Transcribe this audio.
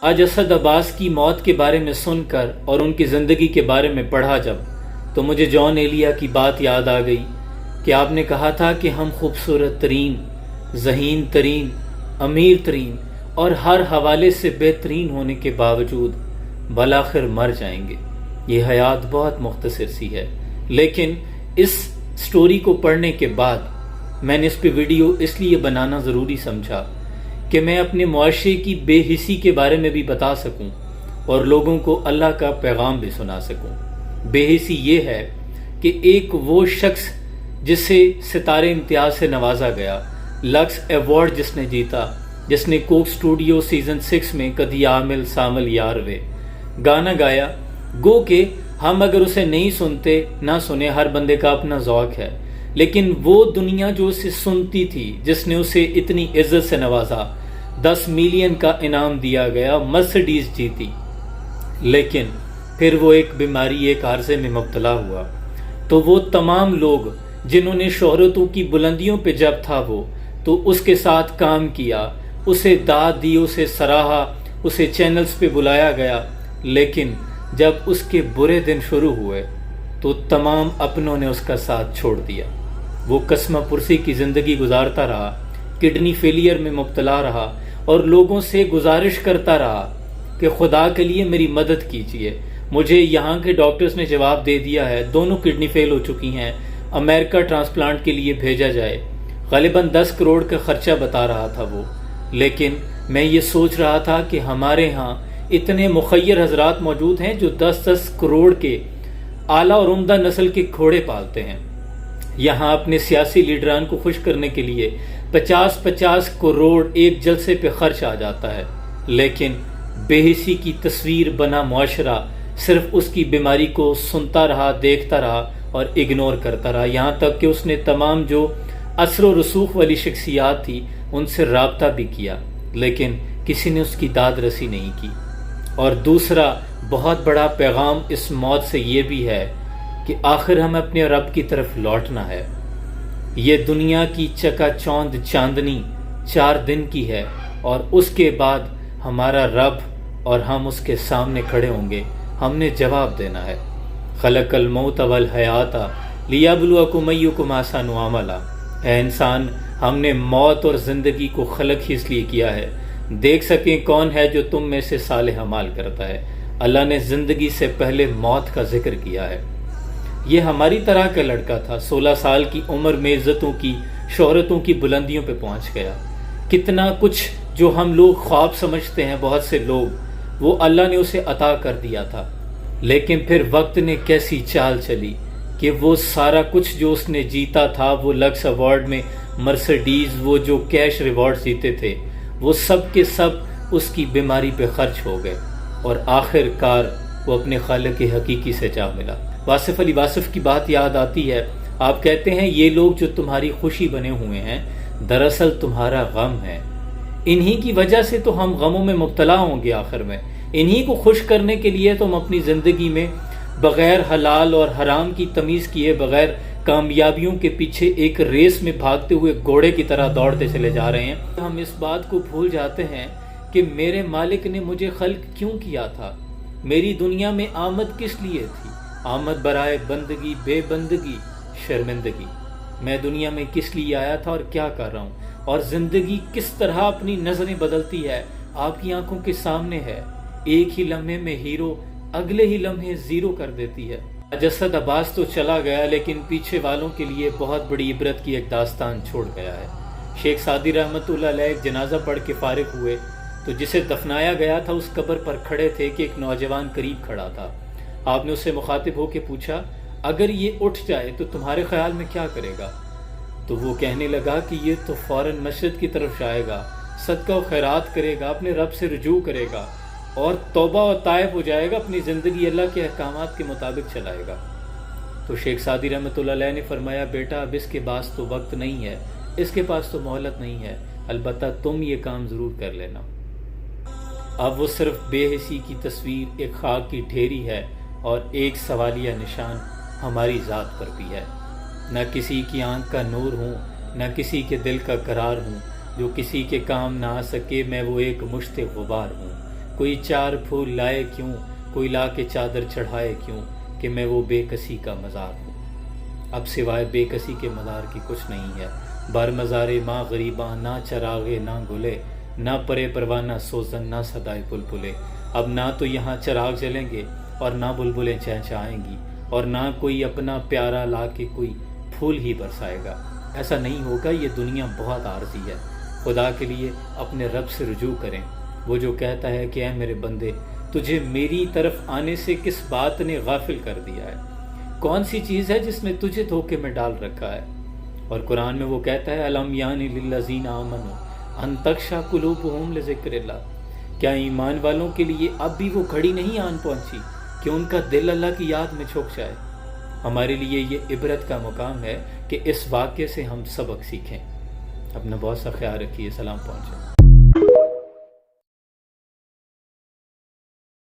آج اسد عباس کی موت کے بارے میں سن کر اور ان کی زندگی کے بارے میں پڑھا جب، تو مجھے جان ایلیا کی بات یاد آ گئی کہ آپ نے کہا تھا کہ ہم خوبصورت ترین، ذہین ترین، امیر ترین اور ہر حوالے سے بہترین ہونے کے باوجود بالآخر مر جائیں گے۔ یہ حیات بہت مختصر سی ہے، لیکن اس سٹوری کو پڑھنے کے بعد میں نے اس پہ ویڈیو اس لیے بنانا ضروری سمجھا کہ میں اپنے معاشرے کی بے حسی کے بارے میں بھی بتا سکوں اور لوگوں کو اللہ کا پیغام بھی سنا سکوں۔ بے حسی یہ ہے کہ ایک وہ شخص جسے ستارے امتیاز سے نوازا گیا، لکس ایوارڈ جس نے جیتا، جس نے کوک سٹوڈیو سیزن 6 میں کدی عامل سامل یاروے گانا گایا، گو کہ ہم اگر اسے نہیں سنتے نہ سنے، ہر بندے کا اپنا ذوق ہے، لیکن وہ دنیا جو اسے سنتی تھی، جس نے اسے اتنی عزت سے نوازا، 10 ملین کا انعام دیا گیا، مرسڈیز جیتی، لیکن پھر وہ ایک بیماری، ایک عارضے میں مبتلا ہوا۔ تو وہ تمام لوگ جنہوں نے شہرتوں کی بلندیوں پہ جب تھا وہ، تو اس کے ساتھ کام کیا، اسے داد دی، اسے سراہا، اسے چینلز پہ بلایا گیا، لیکن جب اس کے برے دن شروع ہوئے تو تمام اپنوں نے اس کا ساتھ چھوڑ دیا۔ وہ قسمہ پرسی کی زندگی گزارتا رہا، کڈنی فیلئر میں مبتلا رہا اور لوگوں سے گزارش کرتا رہا کہ خدا کے لیے میری مدد کیجیے۔ مجھے یہاں کے ڈاکٹرز نے جواب دے دیا ہے، دونوں کڈنی فیل ہو چکی ہیں، امریکہ ٹرانسپلانٹ کے لیے بھیجا جائے۔ غالباً 10 کروڑ کا خرچہ بتا رہا تھا وہ، لیکن میں یہ سوچ رہا تھا کہ ہمارے ہاں اتنے مخیر حضرات موجود ہیں جو 10-10 کروڑ کے اعلیٰ اور عمدہ نسل کے گھوڑے پالتے ہیں۔ یہاں اپنے سیاسی لیڈران کو خوش کرنے کے لیے 50-50 کروڑ ایک جلسے پہ خرچ آ جاتا ہے، لیکن بے حسی کی تصویر بنا معاشرہ صرف اس کی بیماری کو سنتا رہا، دیکھتا رہا اور اگنور کرتا رہا، یہاں تک کہ اس نے تمام جو اثر و رسوخ والی شخصیات تھی ان سے رابطہ بھی کیا، لیکن کسی نے اس کی داد رسی نہیں کی۔ اور دوسرا بہت بڑا پیغام اس موت سے یہ بھی ہے کہ آخر ہمیں اپنے رب کی طرف لوٹنا ہے۔ یہ دنیا کی چکا چوند چاندنی 4 دن کی ہے، اور اس کے بعد ہمارا رب اور ہم اس کے سامنے کھڑے ہوں گے، ہم نے جواب دینا ہے۔ خلق الموت والحیات لیبلوکم ایکم احسن عملا۔ اے انسان، ہم نے موت اور زندگی کو خلق ہی اس لیے کیا ہے، دیکھ سکیں کون ہے جو تم میں سے صالح اعمال کرتا ہے۔ اللہ نے زندگی سے پہلے موت کا ذکر کیا ہے۔ یہ ہماری طرح کا لڑکا تھا، 16 سال کی عمر میں عزتوں کی، شہرتوں کی بلندیوں پہ پہنچ گیا۔ کتنا کچھ جو ہم لوگ خواب سمجھتے ہیں، بہت سے لوگ، وہ اللہ نے اسے عطا کر دیا تھا، لیکن پھر وقت نے کیسی چال چلی کہ وہ سارا کچھ جو اس نے جیتا تھا، وہ لکس ایوارڈ میں مرسڈیز، وہ جو کیش ریوارڈ جیتے تھے، وہ سب کے سب اس کی بیماری پہ خرچ ہو گئے، اور آخر کار وہ اپنے خالق حقیقی سے جا ملا۔ واصف علی واصف کی بات یاد آتی ہے، آپ کہتے ہیں یہ لوگ جو تمہاری خوشی بنے ہوئے ہیں دراصل تمہارا غم ہے، انہی کی وجہ سے تو ہم غموں میں مبتلا ہوں گے آخر میں، انہی کو خوش کرنے کے لیے تو ہم اپنی زندگی میں بغیر حلال اور حرام کی تمیز کیے، بغیر کامیابیوں کے پیچھے ایک ریس میں بھاگتے ہوئے گھوڑے کی طرح دوڑتے چلے جا رہے ہیں۔ ہم اس بات کو بھول جاتے ہیں کہ میرے مالک نے مجھے خلق کیوں کیا تھا، میری دنیا میں آمد کس لیے تھی، آمد برائے بندگی، بے بندگی، شرمندگی۔ میں دنیا میں کس لیے آیا تھا اور کیا کر رہا ہوں، اور زندگی کس طرح اپنی نظریں بدلتی ہے، آپ کی آنکھوں کے سامنے ہے۔ ایک ہی لمحے میں ہیرو اگلے ہی لمحے زیرو کر دیتی ہے۔ اسد عباس تو چلا گیا، لیکن پیچھے والوں کے لیے بہت بڑی عبرت کی ایک داستان چھوڑ گیا ہے۔ شیخ سعدی رحمۃ اللہ علیہ ایک جنازہ پڑھ کے فارغ ہوئے تو جسے دفنایا گیا تھا اس قبر پر کھڑے تھے کہ ایک نوجوان قریب کھڑا تھا۔ آپ نے اس سے مخاطب ہو کے پوچھا، اگر یہ اٹھ جائے تو تمہارے خیال میں کیا کرے گا؟ تو وہ کہنے لگا کہ یہ تو فوراً مسجد کی طرف جائے گا، صدقہ و خیرات کرے گا، اپنے رب سے رجوع کرے گا اور توبہ و تائب ہو جائے گا، اپنی زندگی اللہ کے احکامات کے مطابق چلائے گا۔ تو شیخ سعدی رحمۃ اللہ علیہ نے فرمایا، بیٹا اب اس کے پاس تو وقت نہیں ہے، اس کے پاس تو مہلت نہیں ہے، البتہ تم یہ کام ضرور کر لینا۔ اب وہ صرف بے حسی کی تصویر، ایک خاک کی ڈھیری ہے اور ایک سوالیہ نشان ہماری ذات پر بھی ہے۔ نہ کسی کی آنکھ کا نور ہوں، نہ کسی کے دل کا قرار ہوں، جو کسی کے کام نہ آ سکے، میں وہ ایک مشت غبار ہوں۔ کوئی چار پھول لائے کیوں، کوئی لا کے چادر چڑھائے کیوں، کہ میں وہ بے کسی کا مزار ہوں۔ اب سوائے بے کسی کے مزار کی کچھ نہیں ہے۔ بر مزار ماں غریباں، نہ چراغے نہ گلے، نہ پرے پروانہ سوزن، نہ صدائے بلبلے۔ اب نہ تو یہاں چراغ جلیں گے اور نہ بلبلیں چہچہائیں گی، اور نہ کوئی اپنا پیارا لا کے کوئی پھول ہی برسائے گا۔ ایسا نہیں ہوگا، یہ دنیا بہت عارضی ہے۔ خدا کے لیے اپنے رب سے رجوع کریں، وہ جو کہتا ہے کہ اے میرے بندے، تجھے میری طرف آنے سے کس بات نے غافل کر دیا ہے؟ کون سی چیز ہے جس نے تجھے دھوکے میں ڈال رکھا ہے؟ اور قرآن میں وہ کہتا ہے الم یانی للذین آمنوا ان تخشع قلوبہم لذکر اللہ، کیا ایمان والوں کے لیے اب بھی وہ گھڑی نہیں آن پہنچی کہ ان کا دل اللہ کی یاد میں جھک جائے؟ ہمارے لیے یہ عبرت کا مقام ہے کہ اس واقعے سے ہم سبق سیکھیں۔ اپنا بہت سا خیال رکھیے، سلام پہنچے۔